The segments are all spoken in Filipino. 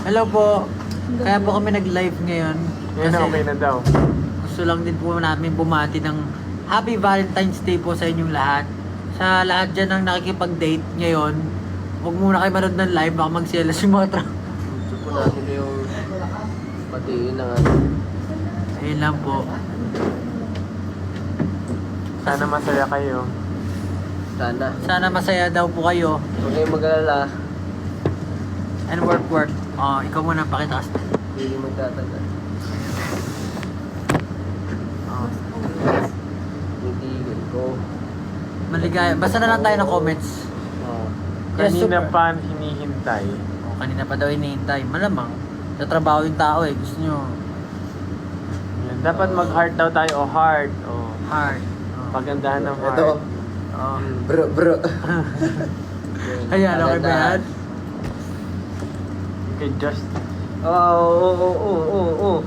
Hello po. Kaya po kami nag-live ngayon. Yan na, okay na daw. Gusto lang din po namin bumati ng Happy Valentine's Day po sa inyong lahat. Sa lahat dyan ang nakikipag-date ngayon, huwag muna kayo manood ng live, baka magselos yung mga Gusto po namin yung patiin ng ano. Ayun lang po. Sana masaya kayo. Sana. Sana masaya daw po kayo. Huwag kayong mag-alala. And work. Oh, ikaw muna pakita us. Hindi magtatagal. Oh. Hindi ko. Maligaya. Basta na lang tayo ng comments. Oh. Yes, Kanina super. pa hinihintay. Oh, kanina pa daw hinihintay. Malamang. Sa trabaho yung tao eh. Gusto nyo Yan. Dapat mag-heart daw tayo o heart. O hard. Oh. pagandahan ng heart. Ito. Oh. Bro. Ayan, okay ba yan? Kay Just. Oo.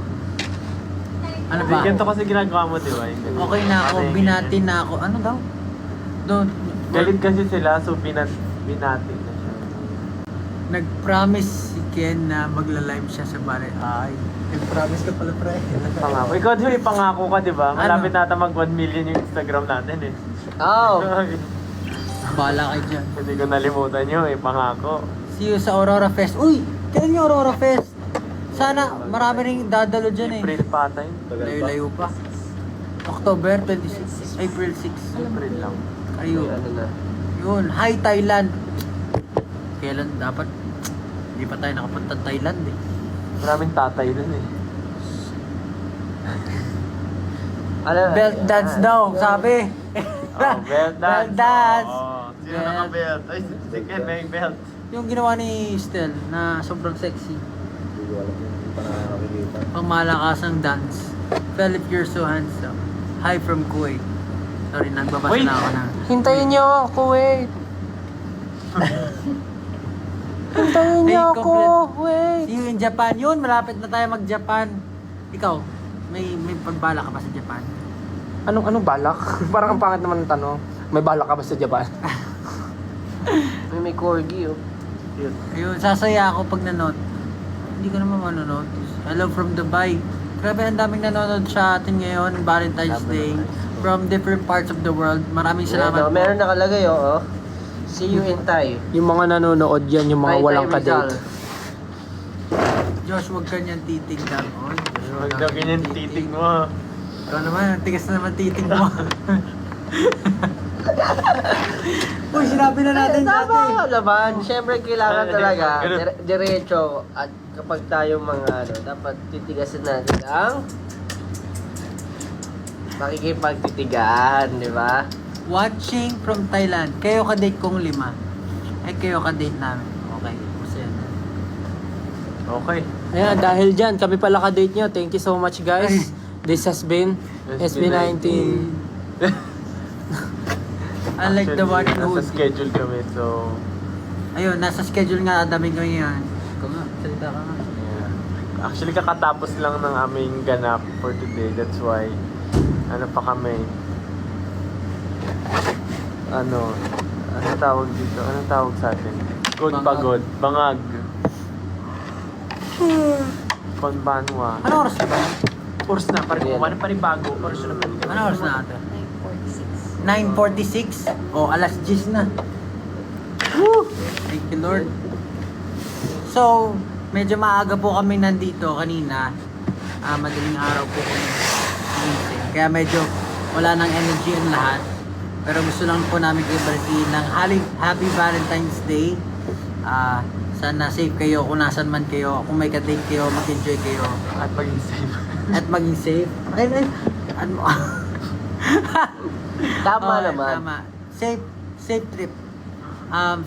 Ano ba? Ganito kasi ginagawa mo, di ba? Okay na ako, binati na ako. Ano daw? Don't. Galit kasi sila, so binati na siya. Nag-promise si Ken na magla-live siya sa Bare. Ay, nag-promise ka pala, pre. Pangako. Ikaw din may pangako ka, di ba? Ano? Malapit nata mag 1 million yung Instagram natin eh. Oh. Bahala kayo dyan. Hindi ko nalimutan yun, pangako. See you sa Aurora Fest. Uy! Kailan yung Aurora Fest? Sana marami rin dadalo dyan eh. April pa tayo. Layo-layo pa. October 26. April 6. April lang. Ayun. Ano na. Yun. Hi, Thailand. Kailan dapat? Hindi pa tayo nakapunta Thailand eh. Maraming tatay dun eh. Ano? Belt dance daw, sabi. Oh, belt dance. Belt dance. Oh, sino Belt. naka-belt? Ay, si Ken may belt. Yung ginawa ni Stel na sobrang sexy. Hindi ko alam kung hindi pa nakakakita. Pangmalakasang dance. Philip, you're so handsome. Hi from Kuwait. Sorry, nagbabasa Wait. na ako na. Hintayin niyo ako, Kuwait. Hintayin niyo niyo Hey, ako, complete. Kuwait. See you in Japan. Yun, malapit na tayo mag-Japan. Ikaw, may pagbala ka ba sa Japan? Anong balak? Parang ang pangit naman ng tanong. May balak ka ba sa Japan? May corgi, oh. Cute. Ayun, sasaya ako pag nanood. Hindi ko naman manonood. Hello from Dubai. Grabe, ang daming nanonood sa atin ngayon, Valentine's Day. From different parts of the world. Maraming salamat Ayan, oh, meron nakalagay, oh. See you in Thai. Yung mga nanonood yan, yung mga Thai, walang Thai Rizal. kadate. Josh, huwag ka niyan titignan. Oh, Huwag daw ganyan titig mo. Ikaw naman, ang tigas na naman titig mo. Uy, sinabi na natin dati. Tama naman. Siyempre, kailangan talaga Ganun. diretso. At kapag tayo mga ano, dapat titigasin natin ang makikipagtitigan, di ba? Watching from Thailand. Kayo ka-date kong 5. Ay, kayo ka-date namin. Okay, masaya na. Okay. Ayan, dahil dyan, kami pala kadate nyo. Thank you so much guys. This has been SB19. Unlike the one in Nasa Hood. schedule kami, so... Ayun, nasa schedule nga, daming ko yan. Ikaw nga, salita ka nga. Yeah. Actually, kakatapos lang ng aming ganap for today. That's why, ano pa kami? Ano tawag dito? Anong tawag sa atin? Good Bangag. pagod. Bangag. Konbanwa. Ano oras na ba? Oras na, parang Yeah. kumana pa rin bago. Oras na naman. Ano oras na ate? 9:46. O, alas 10 na. Woo! Thank you, Lord. So, medyo maaga po kami nandito kanina. Madaling araw po kami gumising. Kaya medyo wala nang energy ang lahat. Pero gusto lang po namin kayo balikin ng Happy Valentine's Day. Sana safe kayo kung nasan man kayo. Kung may ka-date kayo, mag-enjoy kayo. At maging safe. At maging safe. Ay, ano? Tama Oo, naman. Tama. Safe trip.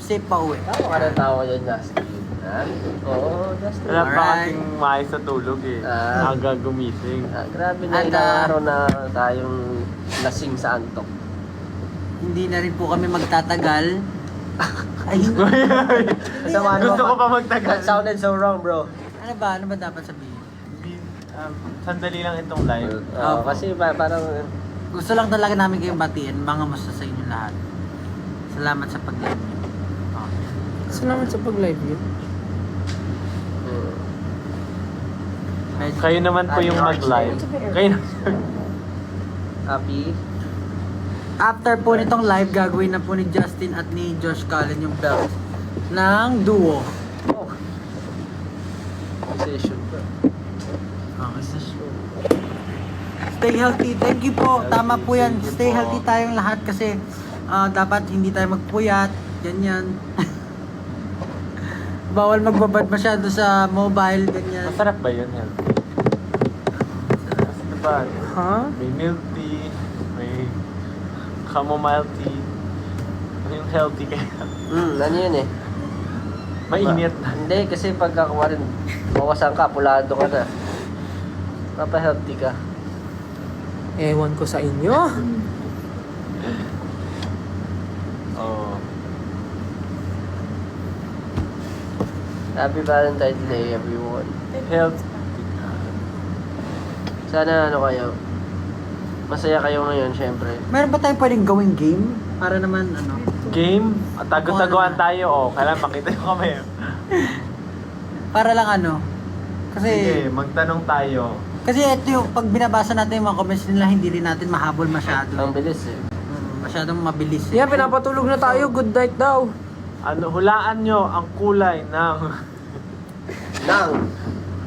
Safe pa uwi. Tawa ka ng tawa dyan, Justin. Ha? Oo, Justin. Wala pa Alright. kasing maayos sa tulog eh. Ah. Aga gumising. Grabe na At, ilang araw na tayong lasing sa antok. Hindi na rin po kami magtatagal. Ay, Sama naman Gusto ko pa magtagal. That sounded so wrong, bro. ano ba? Ano ba dapat sabihin? Sandali lang itong live. Oo, kasi parang Gusto lang talaga namin kayong batiin. Mga musta sa inyo lahat. Salamat sa pag-live niyo. Okay. Salamat sa pag-live yun. Kayo naman po yung mag-live. Kayo na. Happy? After po nitong live, gagawin na po ni Justin at ni Josh Cullen yung belt ng duo. Oh. Session pa. Okay, sa show. Stay healthy. Thank you po. Tama po yan. Thank you Stay po. healthy tayong lahat kasi dapat hindi tayo magpuyat. Ganyan. Bawal magbabad masyado sa mobile. Ganyan. Masarap ba yun, healthy? Kasi diba, Ha? may milk tea, may chamomile tea. Ano yung healthy kaya? Ano yun eh? Mainit na. Hindi, kasi pagkakawa rin, mawasan ka, pulado ka na. Papa-healthy ka. Ewan ko sa inyo. Oo. Happy Valentine's Day, everyone. Healthy. Sana ano kayo, masaya kayo ngayon, syempre. Meron ba tayong pwedeng gawing game? Para naman ano. Game? Tago-taguan tayo, oh. Kailan makita yung kamay. Para lang ano. Kasi Sige, magtanong tayo. Kasi ito yung pag binabasa natin yung mga comments nila, hindi rin natin mahabol masyado. Ang bilis eh. Masyadong mabilis. Yeah, pinapatulog na tayo. Good night daw. Ano, hulaan nyo ang kulay ng...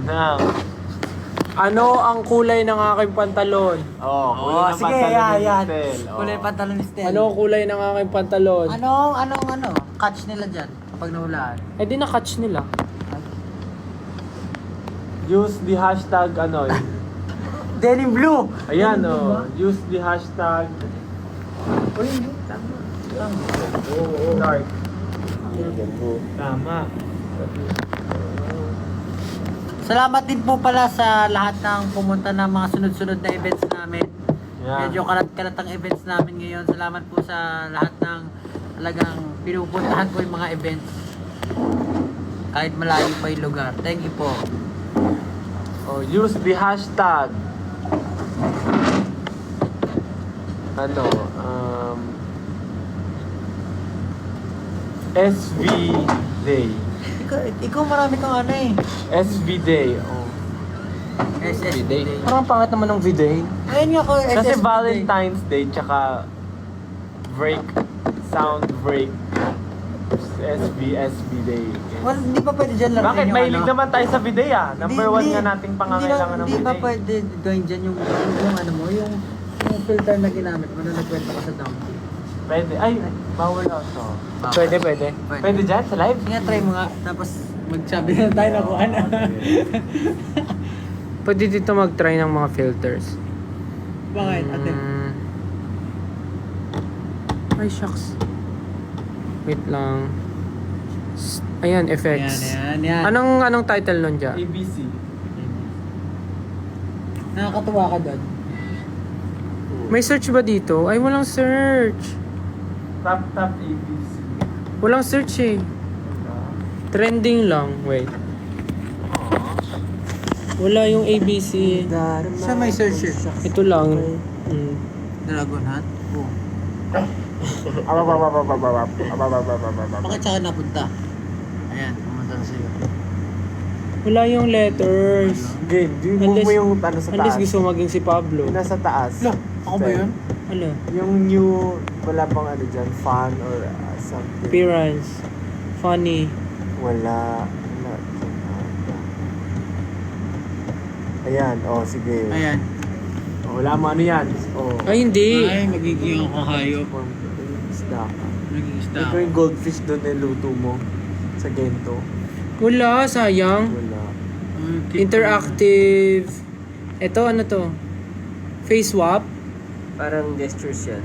ng... Ano ang kulay ng aking pantalon? Oh, kulay ng sige, pantalon ni yan. Stel. Oh. Kulay pantalon ni Stel. Ano ang kulay ng aking pantalon? Anong catch nila dyan kapag nahulaan? Eh di na-catch nila. Use the hashtag ano. Denim blue! Ayan, oh. Use the hashtag... Uy, tama. Dark. Tama. Salamat din po pala sa lahat ng pumunta ng mga sunod-sunod na events namin. Yeah. Medyo kalat-kalat ang events namin ngayon. Salamat po sa lahat ng talagang pinupuntahan ko yung mga events. Kahit malayo pa yung lugar. Thank you po. Oh, use the hashtag. Ano, SV Day. Ikaw marami kang ano eh. SV Day. Oh. SSB Day. Parang pangit naman ng video. Ayun nga ko, Kasi SSB Day. Valentine's Day tsaka break, sound break. SB Day. Well, hindi pa pwede dyan lang. Bakit? Mahilig naman tayo sa bidet ah. Number 1 nga nating pangangailangan ng Hindi pa bidet. pwede gawin dyan yung ano mo, yung filter na ginamit mo na nagkwento ka sa donkey. Pwede. Ay, bawal ito. Pwede. Pwede dyan sa live? Nga, try mo nga. Tapos magsabi na tayo na kung ano. Pwede dito mag-try ng mga filters. Bakit, ate? Ay, shucks. Wait lang. Ayan, effects. Yan. Anong title nun dyan? ABC. Nakakatuwa ka doon. May search ba dito? Ay, walang search. Tap ABC. Walang search eh. Trending lang. Wait. Wala yung ABC. Sa may search eh. Ito lang. Dragon Hunt? Oo. Bakit saan napunta? Ayan, pumunta na sa'yo. Wala yung letters. Game. Move mo yung ano sa Unless taas. gusto maging si Pablo. Yung nasa taas. Ako ba yun? Ano? Yung new, wala pang ano dyan, fun or something. Appearance. Funny. Wala. Ayan, oh sige. Ayan. Oh, wala mo ano yan. Oh. Ay, hindi. Ay, magiging ako hayop. Isda ka. Magiging isda Ito ako. yung goldfish doon niluto mo sa Gento. Wala, sayang. Wala. Interactive. Ito, ano to? Face swap. Parang gestures yan.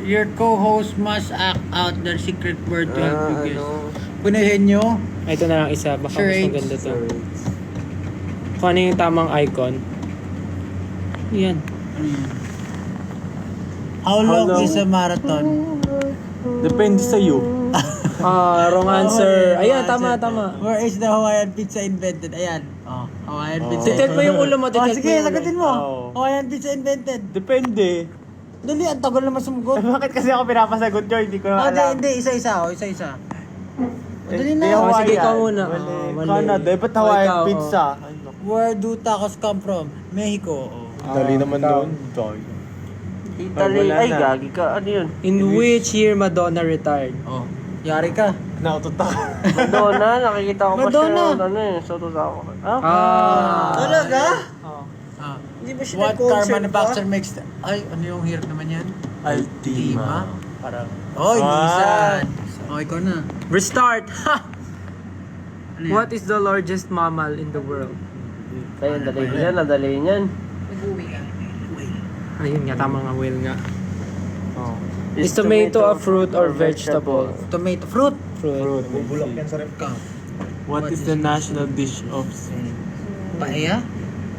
Your co-host must act out their secret word to help you guess. Ano? Punahin nyo. Ito na lang isa. Baka mas Charades. maganda to. Sorry. Kung ano yung tamang icon. Yan. Ano yan? How long long? is a marathon? Depende sa iyo. Wrong answer. Ayan, tama. Where is the Hawaiian pizza invented? Ayan. Oh, Hawaiian pizza. Titit mo yung ulo mo. Oh, Titit sige, mo yung ulo. sagutin mo. Oh. Hawaiian pizza invented. Depende. Dali, ang tagal naman sumugot. Bakit kasi ako pinapasagot yun? Hindi ko na alam. Hindi, isa-isa. Isa-isa. Dali Hindi na. Oh, sige, ikaw Hawaiian. muna. Mali. Mali. Canada. Dapat Oh, Hawaiian ikaw, pizza. Ay, naku. Where do tacos come from? Mexico. Oh. Dali naman doon. Italy. Wala Ay, na. gagi ka. Ano yun? In which year Madonna retired? Oh. Yari ka. Nautot ako. Madonna, nakikita ko pa Madonna. siya. Ano eh, sa 2000. Ah? Talaga? Oh. Ah. Hindi ba siya What car nag-concert manufacturer makes the... Ay, ano yung hirap naman yan? Altima. Parang... Oh, Ah. Nissan. Oh, ikaw na. Restart! Ha! Ano yan? What is the largest mammal in the world? Kaya dali niyan, nadali niyan. Ayun nga, tama nga, whale nga. Oh. Is tomato a fruit or vegetable? Tomato. Fruit. Fruit. What is the national dish of Spain? Paella?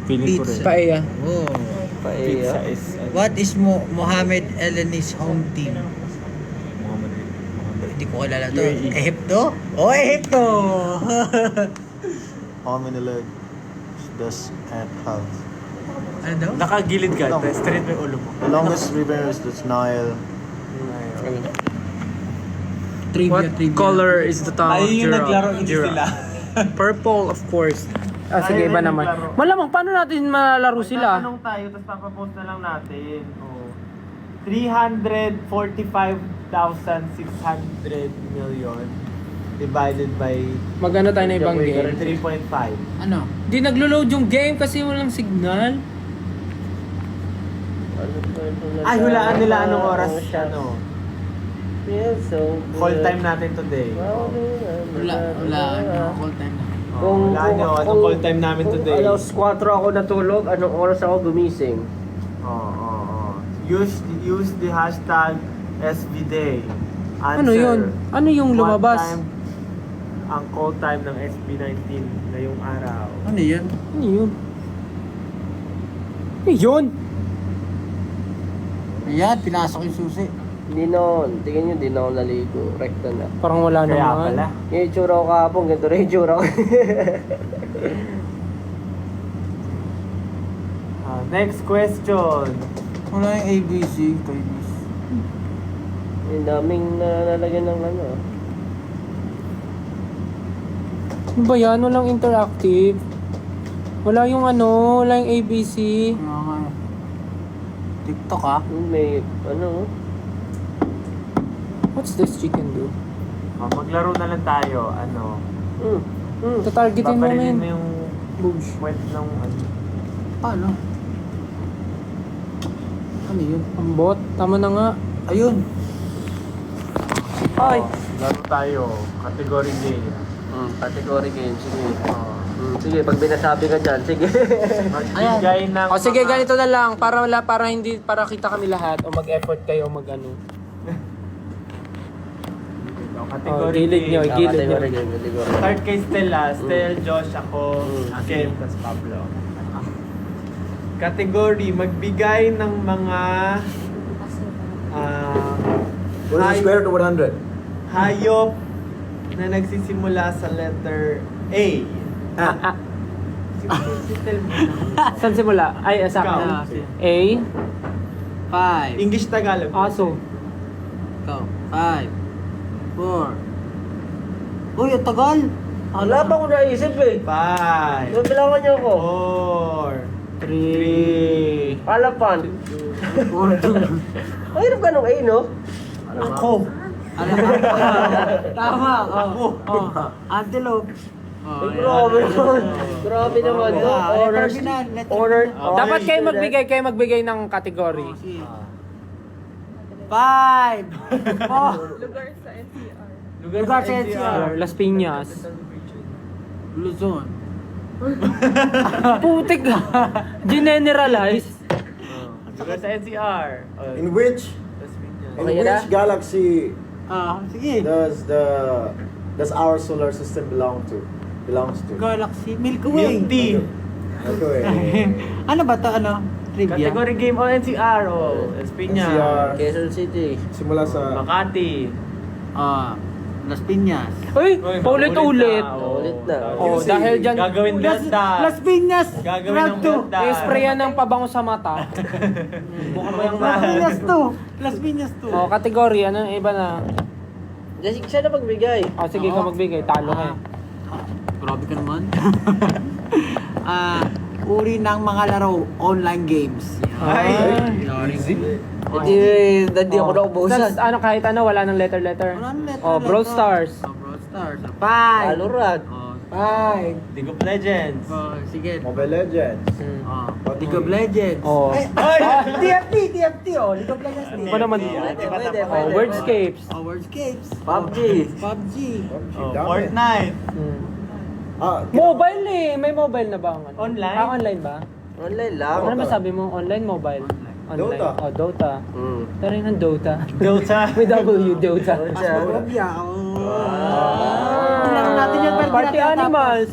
Feeling ko rin. Pizza. Paella. Oh. Pizza Paella. is... What is Mohamed Eleni's home team? Hindi ko kilala to. UAE. Egypto? Oh, Egypto! How many legs does ant have? Ano daw? Nakagilid ka, No. straight mo yung ulo mo. The longest river is the Nile. Trivia, What color is the tongue of Ayun yung giraffe? naglaro, hindi Giraffe. sila. Purple, of course. Ah, sige, Ayun iba yung naman. naglaro. Malamang, paano natin malalaro sila? Magtatanong tayo, tapos papapost na lang natin. Oh. 345,600 million divided by... Magano tayo na ibang game? 3.5. Ano? Di naglo-load yung game kasi walang signal. Ay, hulaan nila anong oras, Ano? ano. Yeah, so... Call time natin today. Wala. Ano? Call time na. Oh, hulaan nyo, anong call time namin today. Kung alas 4 ako natulog, anong oras ako gumising? Oh. Use the hashtag SBDay. Answer. Ano yun? Ano yung What lumabas? time ang call time ng SB19 ngayong araw? Ano yan? Ano yun? Ano yun? Ayan, pinasok yung susi. Hindi noon. Tingin nyo, hindi na ako naligo. Rekta na. Parang wala Kaya naman. pala. Yung itsura ko kahapon, ganito rin yung itsura ko. Next question. Wala yung ABC. ABC. Yung daming nalalagyan ng ano. Ano ba yan? Walang interactive. Wala yung ano, wala yung ABC. Ano nga. TikTok ah. May ano. What's this chicken do? Maglaro na lang tayo. Ano? Tatargetin mo Paparilin mo men. yung Boobs. point ng ano. Paano? Ano yun? Ang bot. Tama na nga. Ayun. Ay! Laro tayo. Category game. Category game. Sige. Oh. Sige, pag binasabi ka dyan, sige. Magbigay ng... O sige, ganito na lang. Para hindi, para kita kami lahat. O mag-effort kayo, mag-ano. Category gilid nyo, game. gilid nyo. Category game. Category. Start kay Stella. Stel, Josh, ako, Ken, tas Pablo. Category, magbigay ng mga What is the square root of 100? hayop na nagsisimula sa letter A. Si Stel muna. Saan simula? Ay, sa Ikaw. akin. A. 5. English Tagalog. Aso. Ikaw. 5. 4. Uy, ang tagal. Wala pa ako naisip eh. 5. Bilangan niyo ako. 4. 3. Palapan. Mahirap ka nung A, no? Ako. Ano? Tama. Oh. Antelope. Oh, Ay, grabe naman. Grabe naman. No? Honors. Honor. Dapat kayo magbigay ng category. 5. Oh. Lugar sa NCR. Las Piñas. Luzon. Putik ka. Generalize. Lugar sa NCR. In which Okay na? galaxy Sige. does our solar system belongs to? Galaxy. Milky Way. Milk tea. Okay. Ano ba to? Ano? Trivia? Category game o NCR o Espiñas. NCR. Quezon City. Simula sa Makati. Las Piñas. Uy, paulit-ulit. Ulit na. Oh, dahil dyan, Gagawin belta. Las Piñas. Gagawin ng belta. i-sprayan ng pabango sa mata. Bukan mo yung Las Piñas to. Las Piñas to. Oh, category, ano iba na? Jessica, siya na magbigay. Oh, sige ka magbigay, talo ka. Grabe ka naman. uri ng mga laro, online games. Easy. Hindi ako naubusan. Tas, ano, kahit ano, wala nang letter. Wala nang letter, Oh, Brawl letter. Stars. Brawl Stars. 5. Valorant. 5. League of Legends. Sige. Mobile Legends. League of Legends. Oh. TFT, oh. League of Legends. Ano naman? Pwede. Oh, Wordscapes. Wordscapes. PUBG. PUBG. Dami. Fortnite. Mobile eh. May mobile na ba? ang ano? Online? Online ba? Online lang. Ano ba sabi mo? Online, mobile? Online. Dota. Oh, Dota. Pero yun ang Dota. Dota. May W, Dota. Phasmophobia. Hindi lang natin yan, pero Party di natin natapos. Animals.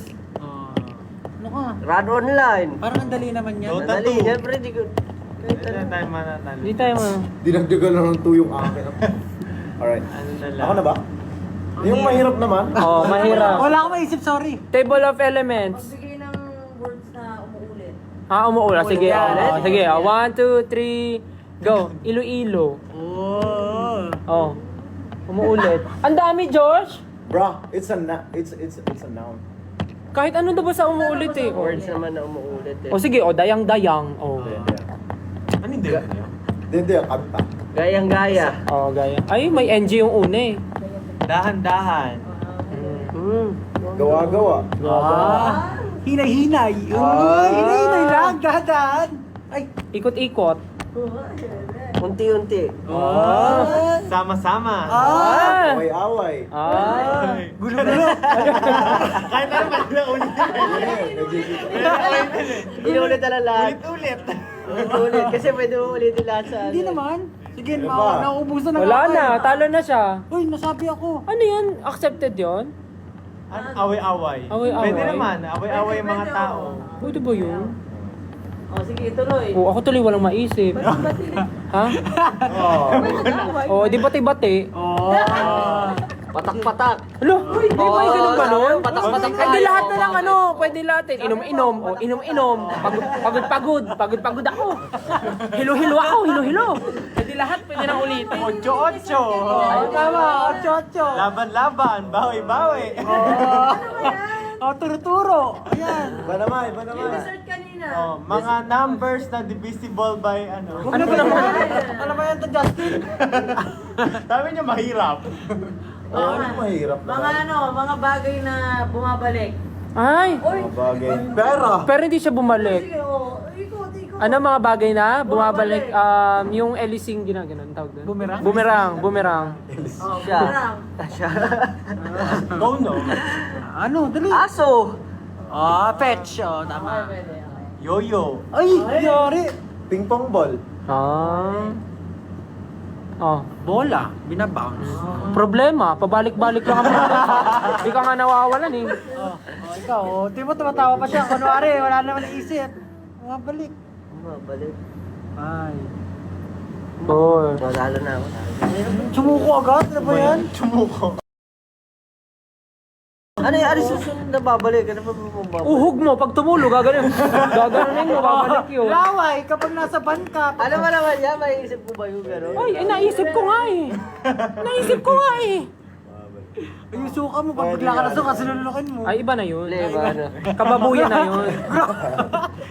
Ano ka? Run online. Parang ang dali naman yan. Dota. Madali. 2. Siyempre, di ko... Hindi tayo manatalo. Hindi tayo mo. Dinagdagan lang ng 2 yung akin. Alright. Ano na lang. Ako na ba? Yung mahirap naman. Oh, mahirap. Wala akong maisip, sorry. Table of Elements. Magbigay ng words na umuulit. Umuula. Sige. Yan. Sige. 1, 2, 3, go. Iloilo. Oh. Umuulit. Ang dami, Josh. Bro, it's a noun. Kahit ano daw ba sa umuulit eh. Words naman na umuulit eh. O sige, dayang-dayang. Oh. Ano hindi? Hindi, kanta. Gayang-gaya. Oh, gaya. Ay, may NG yung una eh. Dahan-dahan. Gawa-gawa. Hinay-hinay. Hinay-hinay lang, dahan. Ay. Ikot-ikot. Unti-unti. Sama-sama. Away-away. Gulo-gulo. Kahit ano pa na ulit. Inuulit na lang lahat. Ulit-ulit. Ulit. Kasi pwede mo ulitin lahat sa Hindi naman. Sige, Ano ba? nauubusan na Wala ako na, eh. talo na siya. Uy, nasabi ako. Ano yun? Accepted yun? Ano? Away-away. Away-away? Pwede naman. Away-away yung mga tao. Pwede ba yun? O, sige, tuloy. Oh, ako tuloy walang maisip. Ha? Oh, di bati-bati. patak-patak. Alo, di ba yung ganun ba nun? Patak-patak Pwede tayo. lahat na lang ano, pwede lahat eh. Inom-inom, o inom-inom. Pagod-pagod ako. Hilo-hilo ako, hilo-hilo. Pwede lahat, pwede nang ulitin. 8-8. Ay, tama. 8-8. Laban-laban. Bawi-bawi. Turo-turo. Ayan. Iba naman. Resort kanina. Oh, mga numbers na divisible by ano. Ano ba naman? Ano ba yan to, Justin? Sabi niya mahirap. Ano mahirap Mga naman? mga bagay na bumabalik. Ay, Oy, Mga bagay. Pera. pero hindi siya bumalik. sige, ikot. Ano mga bagay na bumabalik, yung Elising ginaganon, tawag doon? Bumerang? Bumerang. Oh, Siya. parang. Go no. Ano? Dali. Aso. Fetch. Tama. Pwede. Yo-yo. Ay, yari. Ping pong ball. Bola. Binabounce. Problema, pabalik-balik lang kami. Hindi ka nga nawawalan eh. Ikaw, di mo tumatawa pa siya. Kunwari, wala naman naisip. Balik. Balik. Ay. Boy. Matalo na ako. Sumuko agad? Ano ba yan? Chumuko. Ano susunod na babalik? Ano pa babalik? Uhog mo, pag tumulo, gaganon. Gaganon mo, babalik yun. Laway, kapag nasa ban ka. Ano ba naman yan? May isip mo ba yung gano'n? Ay, naisip ko nga eh. Naisip ko nga eh. Ay, suka mo. Pag bigla ka na suka, sinulukin mo. Ay, iba na yun. Leba, ano? Kababuyan na yun.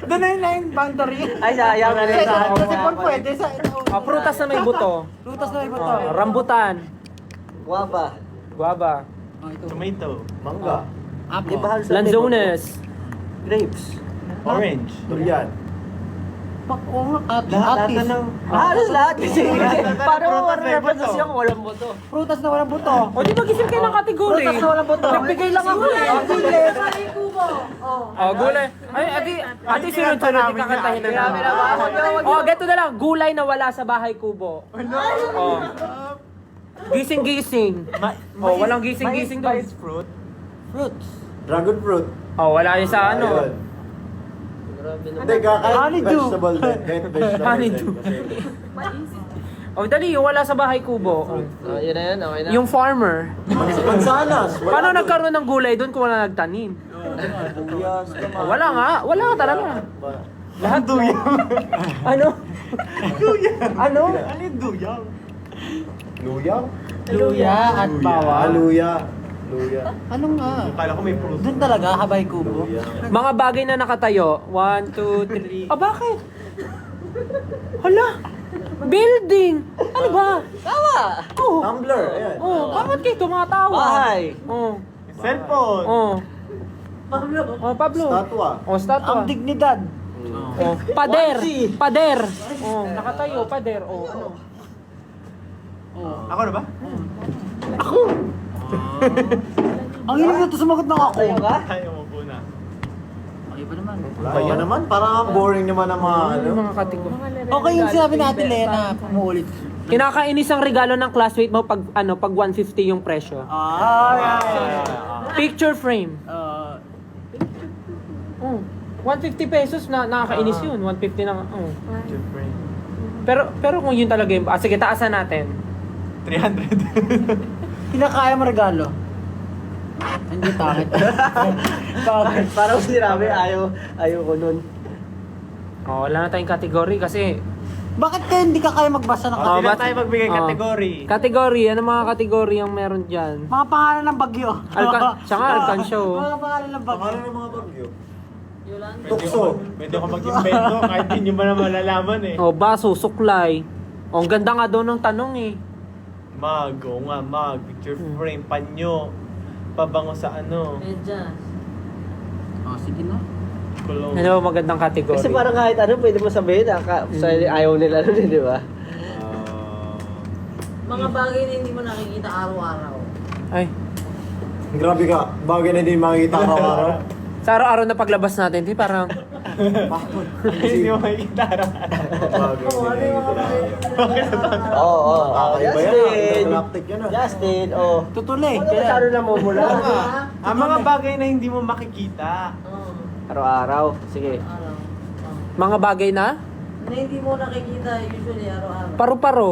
Doon na yung boundary. Ay, sayang na rin sa ako. Kasi kung pwede sa... Prutas na may buto. Lutas na iba to. Rambutan. Guwaba. Guava. Tomato. Mangga. Di ba halos Lanzones. grapes? Orange. Durian. Lahat Atis. na ng... Halos lahat kasi. Paano mo Prutas may ma-represent buto. siya kung walang boto? Prutas na walang buto. O di mag-isip kayo ng kategory. Prutas na walang buto. Nagbigay lang ako eh. Mali kubo. Oh. Oh, gulay. Ay, ati sunod-sunod yung kakantahin na namin. Oh, geto na lang. Gulay na wala sa bahay kubo. Oh. Gising-gising. Oh, walang gising-gising doon. Mais fruit. Fruits. Dragon fruit. Oh, wala yun sa ano. Ayun. Hindi, kahit Honeydew. vegetable din. Kahit vegetable Honeydew. din. Oh, dali, yung wala sa bahay kubo. Oh. Yun na yun, okay na. Yung farmer. Mansanas. Paano nagkaroon ng gulay doon kung wala nagtanim? Buyas. Oh, wala nga. Wala nga talaga. Lahat duyang. Ano? Ano? Ano yung duyang? Luya. Luya at bawal. Luya. Luya. Ano nga? Kala ko may fruit. Doon talaga, Habay Kubo. Luya. Mga bagay na nakatayo. 1, 2, 3. Ah, bakit? Hala! Building! Ano ba? Tawa! Oh, Tumblr, ayan. oh, bakit kayo tumatawa? Bahay! Oh, Cellphone. oh. Pablo. Oh, Pablo. Statwa. Oh, statwa. Ang dignidad. Oh, pader. Pader. Oh, nakatayo, pader. Oh, ano? Ako na ba? Ang hilig na ito sumagot ng ako. Tayo ka? Ayaw mo po na. Okay ba naman? Kaya naman, parang ang boring naman ang mga ano. Mga kategorya. Okay yung sinabi natin, Lena, umuulit. Kinakainis ang regalo ng classmate mo pag 150 yung presyo. Picture frame. Oh, 150 pesos na nakakainis yun. 150 na. Oh. Pero kung yun talaga yung sige, taasan natin. 300. Kinakaya mo regalo. Hindi pangit. Pangit. Parang sinabi, ayaw ko nun. Oh, wala na tayong category kasi Bakit kaya hindi ka kaya magbasa ng Oh, Hindi ba't- na tayo magbigay oh. category. Category, ano mga category ang meron dyan? mga pangalan ng bagyo? Siya nga, Alcansyo. Mga pangalan ng bagyo. Pangalan ng mga bagyo. Yolanda. Tukso. Pwede ko mag-invento kahit hindi nyo man na malalaman eh. Oh, baso, suklay. Oh, ang ganda nga daw ng tanong eh. Mag, oo nga, mag. Picture frame, panyo. Pabango sa ano. Medyas. Oh, sige na. Kulong. Ano ba magandang category? Kasi parang kahit ano, pwede mo sabihin, ayaw nila nun, di ba? Mga bagay na hindi mo nakikita araw-araw. Ay, Grabe ka. Bagay na hindi makikita araw-araw. sa araw-araw na paglabas natin, di parang Hindi mo makikita Bagay Oo, ano yung mga bagay na hindi mo nakikita Oo, Kakaiba yan. Justin! Galactic yan ah. Justin, oh. Tutuloy. Ano masyado na mumula? Ang mga bagay na hindi mo makikita. Oo, Araw-araw. Sige. araw. Oo. mga bagay na Na hindi mo nakikita usually araw-araw. paru-paro.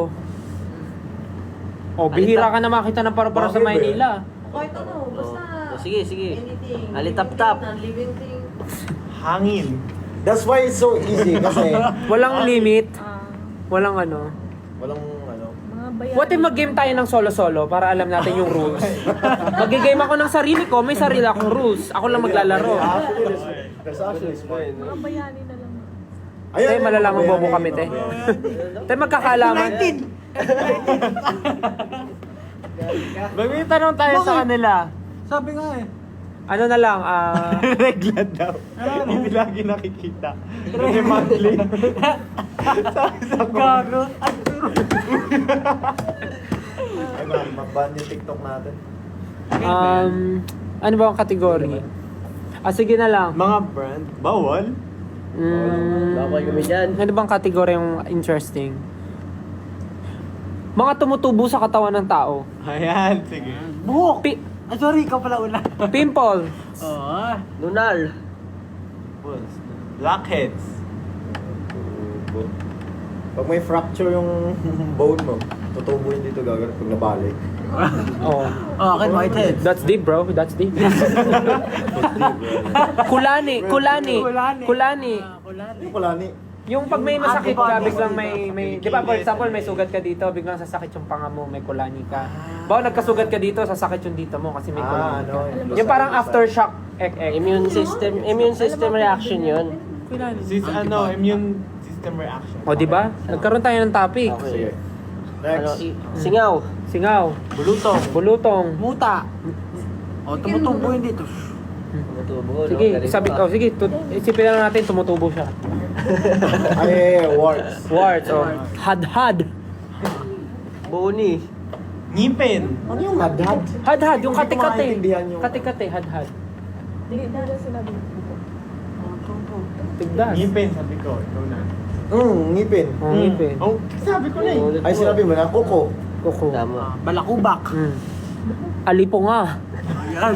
Oh, bihira ka na makita ng paru-paro sa Bakit ba? Maynila. Kahit ano, basta Sige, sige. anything. Alitap-tap. Living thing. Hangin. That's why it's so easy kasi Walang limit, Ah, walang ano. walang ano. mga bayan. What if mag-game tayo ng solo-solo para alam natin yung rules? Mag-game ako ng sarili ko, may sarili akong rules. Ako lang maglalaro. There's actually smart. Mga bayani na lang. Ayun, Tay, malalamang ayan, bobo ayan, kami, te. ayan. Tayo magkakaalaman. May tanong tayo sa kanila. Sabi nga eh. Ano na lang, Regla daw. Hindi lagi nakikita. Kasi monthly. Sabi sa Gago. Ay, mag-ban yung TikTok natin. ano ba ang category? Sige na lang. Mga brand. Bawal? Bawal kami dyan. Ano bang category yung interesting? Mga tumutubo sa katawan ng tao. Ayan, sige. Buhok. Pi- Sorry, ikaw pala una. pimple. Oo. Lunal. Blackheads. Pag may fracture yung bone mo, tutubuin dito gagawin pag nabalik. Oh. Akin, whitehead. That's deep, bro. That's deep. Kulani. Kulani. Kulani. Yung pala ni, Yung pag may masakit ka, Antibodies. biglang may di ba for example, may sugat ka dito, biglang sasakit yung panga mo, may kulani ka. Bawa nagkasugat ka dito, sasakit yung dito mo kasi may kulani ka. Yung parang aftershock Immune system reaction yun. Kulani. Immune system reaction. O, di ba? Nagkaroon tayo ng topic. Sige. Ano, Next. singaw. Singaw. Bulutong. Bulutong. Muta. O, tumutubo yun dito. Tumutubo, no? Sige, Galing sabi pa. sige, isipin na natin tumutubo siya. Ay, warts. Warts o hadhad. Boni. Ngipin. Ano yung hadhad? Hadhad, yung Hindi ko kate-kate. maintindihan yung- Kate-kate, hadhad. Tigdas. Ngipin, sabi ko. Ikaw na. Ngipin. Oh, ngipin. Oh, sabi ko na eh. Ulit Ay, mo. sinabi mo na, kuko. Kuko. Tama. Balakubak. Alipo nga. Ayan.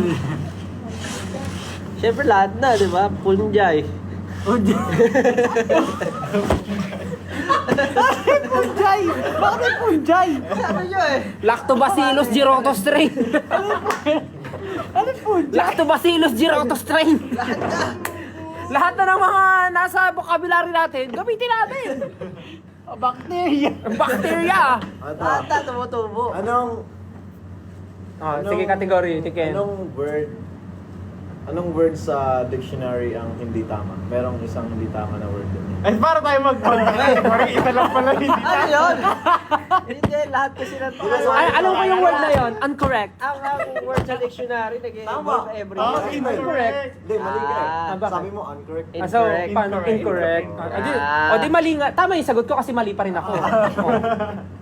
Siyempre lahat na, di ba? Punjay. Punjay! Bakit punjay? Sabi nyo eh. Lactobacillus girotostrain. Ano punjay? Lactobacillus girotostrain. Lahat na ng mga nasa vocabulary natin, gamitin natin. Bacteria. Bacteria. Ata. Ata, tumutubo. Anong Oh, sige, category. Tiken. Anong word sa dictionary ang hindi tama? Merong isang hindi tama na word din. Ay, para tayo parang isa lang pala hindi Ano tayo. yun? Hindi, lahat kasi ng Ay, alam ko yung word na yon, incorrect. Ang word sa dictionary, nag-i-involve Tama. every Oh, word. Incorrect. Hindi, mali ka eh. Ah, bakit? Sabi mo incorrect. Ah, so, Incorrect. paano? Incorrect. O di mali nga. Tama yung sagot ko kasi mali pa rin ako. Oh.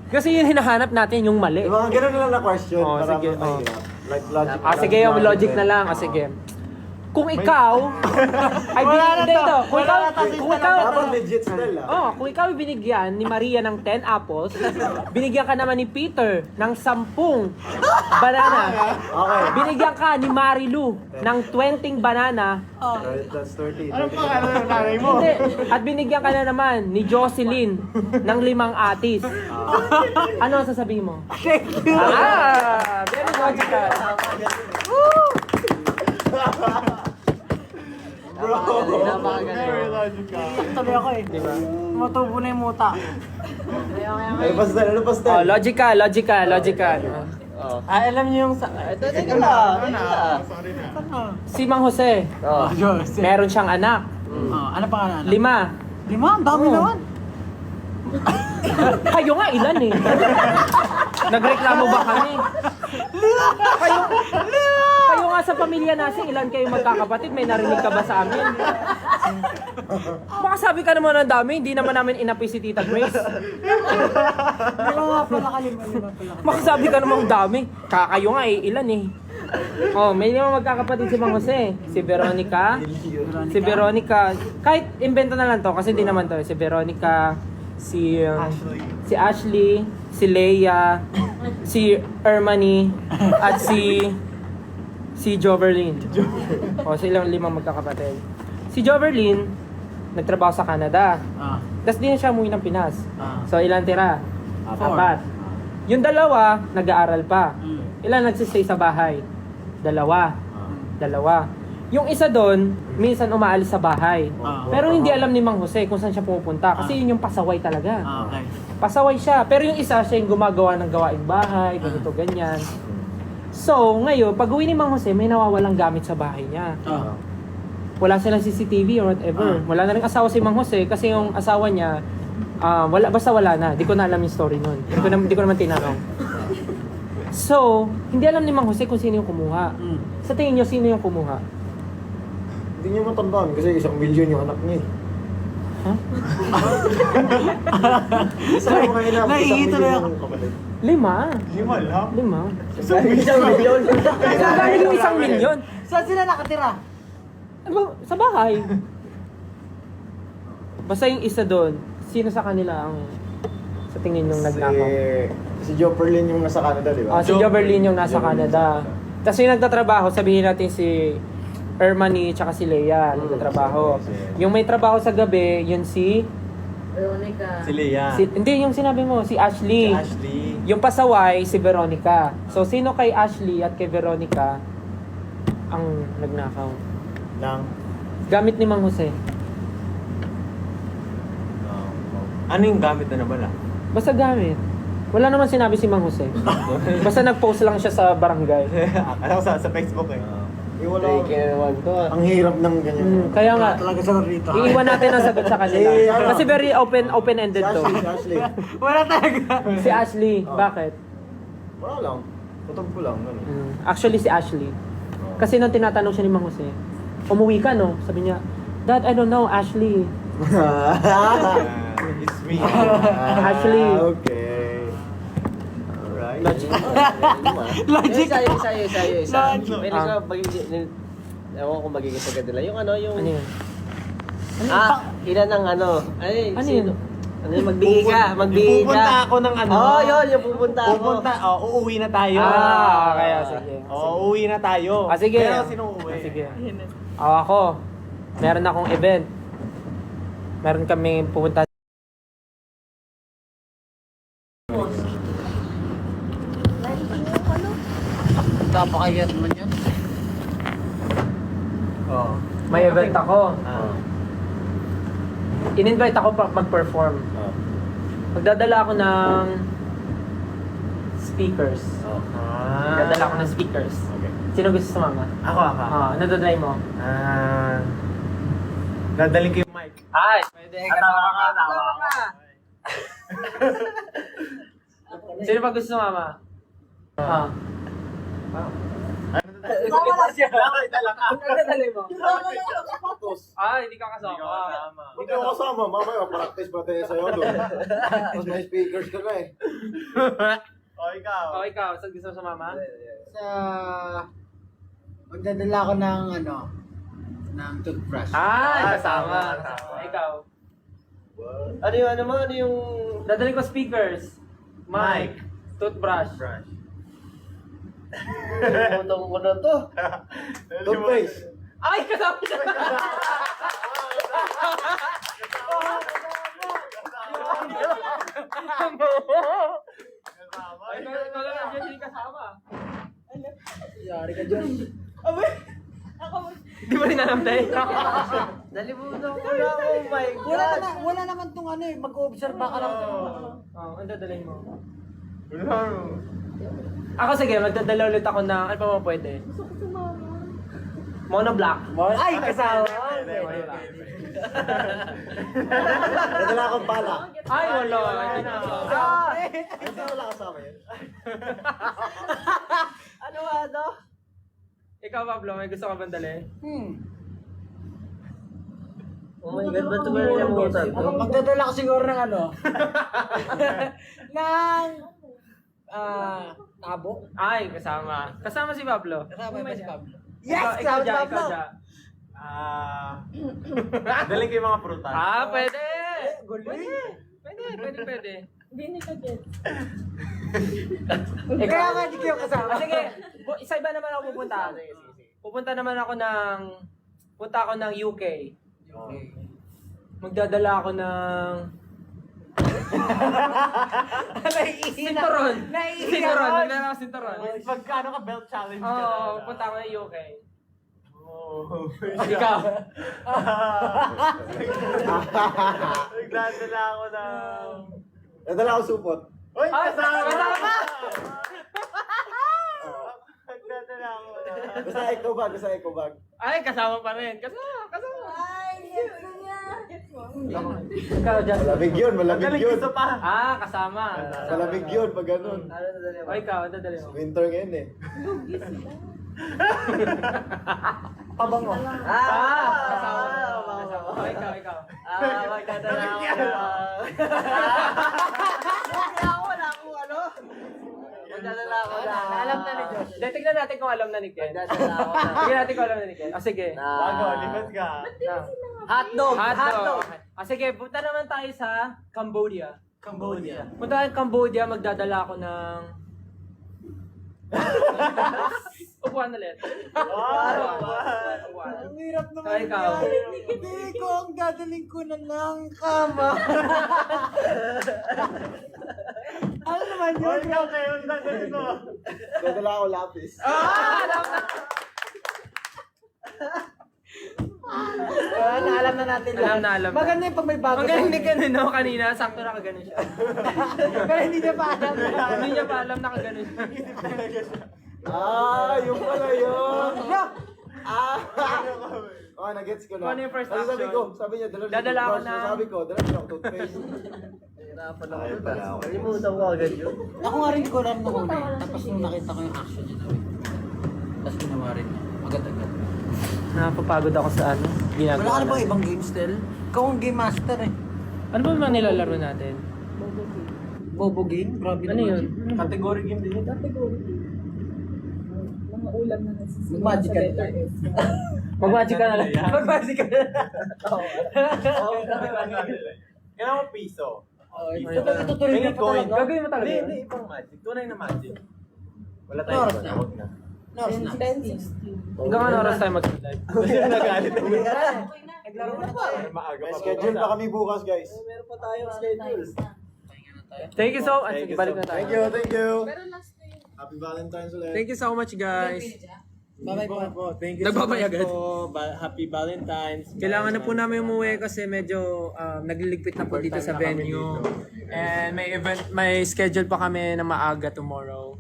Kasi yung hinahanap natin yung mali. Yung mga ganun na lang na question Oh, para sige, mahirap. Like logic. Sige, yung logic na lang. Sige. Kung ikaw ay binigyan ito, kung ikaw Dapat legit still kung ikaw ay binigyan ni Maria ng 10 apples, binigyan ka naman ni Peter ng 10 banana. Okay. Binigyan ka ni Marilu ng 20 banana. That's 30. Ano pa ng nanay mo? Hindi. At binigyan ka na naman ni Jocelyn ng 5 atis. Ano ang sasabihin mo? Very logical. Bro. Very logical. Tuloy ako eh. Diba? Matubo na yung muta. Ay, pastel. Ano pastel? Oh, logical. Alam niyo yung sa... Teka lang. Sorry na. Si Mang Jose, Oh. meron siyang anak. Ano pa nga? 5. 5? Ang dami Oo. naman. Kayo nga ilan eh. Nagreklamo ba kami? Kayo nga sa pamilya natin, ilan kayo magkakapatid? May narinig ka ba sa amin? Baka sabi ka naman ng dami, hindi naman namin inapi si Tita Grace. Lima nga pala kalima pala. Baka sabi ka naman ng dami. Kakayo nga eh, ilan eh. Oh, may 5 magkakapatid si Mang Jose. Si Veronica. Kahit invento na lang to kasi hindi naman to. Si Veronica, si Ashley, si Leia, si Ermani, at si Joverlyn. O, sila 5 magkakapatid. Si Joverlyn, nagtrabaho sa Canada. Tapos di na siya umuwi ng Pinas. So, ilan tira? 4. Yung 2, nag-aaral pa. Ilan nagsistay sa bahay? 2. Yung isa doon, minsan umaalis sa bahay. Pero hindi alam ni Mang Jose kung saan siya pupunta. Kasi yun yung pasaway talaga. Okay. Pasaway siya. Pero yung isa, siya yung gumagawa ng gawaing bahay, ganito, ganyan. So, ngayon, pag uwi ni Mang Jose, may nawawalang gamit sa bahay niya. Wala silang CCTV or whatever. Wala na rin asawa si Mang Jose kasi yung asawa niya, basta wala na. Di ko na alam yung story nun. Di ko naman tinanong. So, hindi alam ni Mang Jose kung sino yung kumuha. Sa tingin niyo, sino yung kumuha? Hindi niyo matandaan kasi 1 milyon yung anak niya eh. Huh? Isa mo kayo na 1 Naiituloy milyon ako. yung kapatid. 5 5. lang? 5. Isang milyon. Galing yung 1 milyon. Saan sila nakatira? Ano ba? Sa bahay. Basta yung isa doon, sino sa kanila ang sa tingin yung nagnakaw? Si Joe Perlin yung nasa Canada, di ba? Si Joverlyn yung nasa Canada. Tapos yung nagtatrabaho, sabihin natin si Ermani tsaka si Leia nagtatrabaho. Yung may trabaho sa gabi, yun si... Veronica. Si Leia. Hindi, yung sinabi mo, si Ashley. Ashley. Yung pasaway, si Veronica. So, sino kay Ashley at kay Veronica ang nagnakaw? Nang... Gamit ni Mang Jose. Ano yung gamit na nabala? Basta gamit. Wala naman sinabi si Mang Jose. Basta nag-post lang siya sa barangay. Alam ko sa Facebook eh. wala. Take naman to. Ang hirap ng ganyan. Kaya nga, Talaga sa rito. iiwan natin ang sagot sa kanila. Si, ano? Kasi very open-ended to. Si Ashley. Wala talaga. Si Ashley, bakit? Wala lang. Tutok ko lang. Ganun. Actually, si Ashley. Kasi nung tinatanong siya ni Mang Jose, umuwi ka, no? Sabi niya, Dad, I don't know, Ashley. It's me. Ashley. Okay. Alright. Logic. Isa. Pwede ko magiging... Ewan ko kung magiging sagad nila. Yung ano, yung... Ano yun? Ilan ang ano? Ay, Ano sino? yun? Ano yun? Magbigay ka. Magbigay ka. Pupunta ako ng ano. Oo, yun. Yung pupunta ako. Pupunta, uuwi na tayo. Okay, sige. Uuwi na tayo. Sige. Pero sino uuwi? Sige. Ako. Meron akong event. Meron kami pupunta. Napakayat man yan. Oo. May event ako. In-invite ako mag-perform. Magdadala ako ng speakers. Ah. Dadala ako ng speakers. Okay. Sino gusto sumama? Ako. Nadadry mo? Dadaling ko yung mic. Ay! Pwede. Tawa ka. Sino pa gusto sumama? Nadadali mo? Hindi ka kasama. Hindi ako kasama, mamaya practice pa tayo sa'yo doon. Tapos may speakers ka na eh. Ikaw, saan gusto mo sumama? Sa... Magdadala ako ng ng toothbrush. Kasama. Ikaw. Ano yung... Dadali ko speakers, mic, toothbrush. Utong ko na to. Toothpaste. Ay, kasama siya! Ikaw lang nandiyan, hindi kasama. Yari ka dyan. Di mo rin alam tayo. Nalimutan ko na. Oh my God. Wala naman tong mag-observe ka lang. Ang dadalhin mo. Ako sige, magdadala ulit ako ng, ano pa mo pwede? Gusto ko sumama. Monoblock. Ay, kasama! Monoblock. Nadala akong bala. Ay, wala. Hindi wala kasama yun. Ano? Ikaw, Pablo, may gusto ka bang dali? Oh my God, ba't mo nalimutan to? Magdadala ko siguro ng ng tabo. Ay, kasama. Kasama si Pablo. Kasama ba si Pablo? Ikaw, Jack. Daling ko yung mga prutas. Pwede. Gulit. Pwede. Hindi ka get. Kaya nga hindi kayo kasama. Sige, isa-iba naman ako pupunta. Punta ako ng UK. Magdadala ako ng... Sinturon. Sinturon. Magdadala ako sinturon. Pagkano ka belt challenge ka Oo, punta ako ng UK. Ikaw. Nagdadala ako ng... Nadala akong supot. Uy! Kasama! Nagdadala ako ng... Basta eco bag. Ay, kasama pa rin. Kasama. Ay, yes na niya. Gets mo? Ikaw, Justin. Malamig yun. Nagaling gusto pa. Kasama. Malamig yun pag ganun. O ikaw, ang dadali mo. Winter ngayon eh. Pabango. Kasama. O ikaw. Magdadala ako na. Magdadala ako na. Alam na ni Josh. Tignan natin kung alam na ni Ken. Magdadala ako na. Tignan natin kung alam na ni Ken. Sige. Bago, lipat ka. Hotdog. Hotdog. Sige, punta naman tayo sa Cambodia. Punta tayo Cambodia, magdadala ako ng... Upuan ulit. Upuan. Ang hirap naman Kaya ikaw. Hindi ko ang dadaling ko na ng kama. Ano naman yun? Uy, ikaw kayo yung dadalhin mo. Nadala ako lapis. Alam na natin Alam na. Maganda yung pag may bago. Magaling ni Ken, no? Kanina, sakto na kaganon siya. Pero hindi niya pa alam. Hindi niya pa alam na kaganon siya. Yung pala yun. No! Nagets ko na. Kung ano yung first Ano sabi action? ko? Sabi niya, Dadala ako na- Sabi ko, dala niya ako toothpaste. Hirapan ako na. Nalimutan ko agad yun. Ako nga rin ko alam nung una. Tapos nung nakita ko yung action niya nawin. Tapos ginawa rin niya. Agad-agad. Napapagod ako sa ano. Ginagawa Wala ka na ba natin. ibang game still? Ikaw ang game master eh. Ano ba mga nilalaro natin? Bobo game? Grabe Ano naman. yun? Category game din. Category. Mga ulam na nasisimula Mag-magic sa ka letter na. S. Mag-magic ka na lang. Mag-magic ka na lang. Kailangan mo piso. Itutuloy May na pa coin. talaga. Gagawin mo talaga yun? Hindi, ibang magic. Tunay na magic. Wala Oras tayong na. huwag na. Nors na. 10:16. Hanggang ano oras tayo mag-live? Nagalit na yun. Naglaro na tayo. Maaga May pa. schedule pa kami bukas, guys. Meron pa tayong schedule. Thank you so much. Sige, balik na tayo. Thank you. Pero last na yun. Happy Valentine's ulit. Thank you so much, guys. Bye-bye po. Thank Nagbabay agad. Happy Valentine's. Kailangan na po namin umuwi kasi medyo nagliligpit na po dito sa venue. And may schedule pa kami na maaga tomorrow.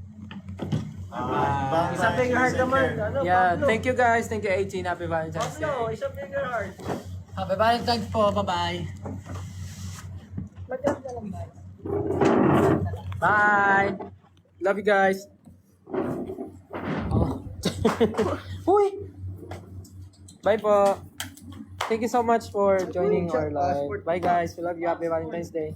Isang finger heart naman. Ano, Yeah, Pablo? thank you guys. Thank you 18. Happy Valentine's Day. Pablo, isang finger heart. Happy Valentine's po. Bye-bye. Mag-drop na lang ba? Bye. Love you guys. Oh. Huy. Bye po. Thank you so much for joining our live. Bye guys. We love you. Happy Valentine's Day.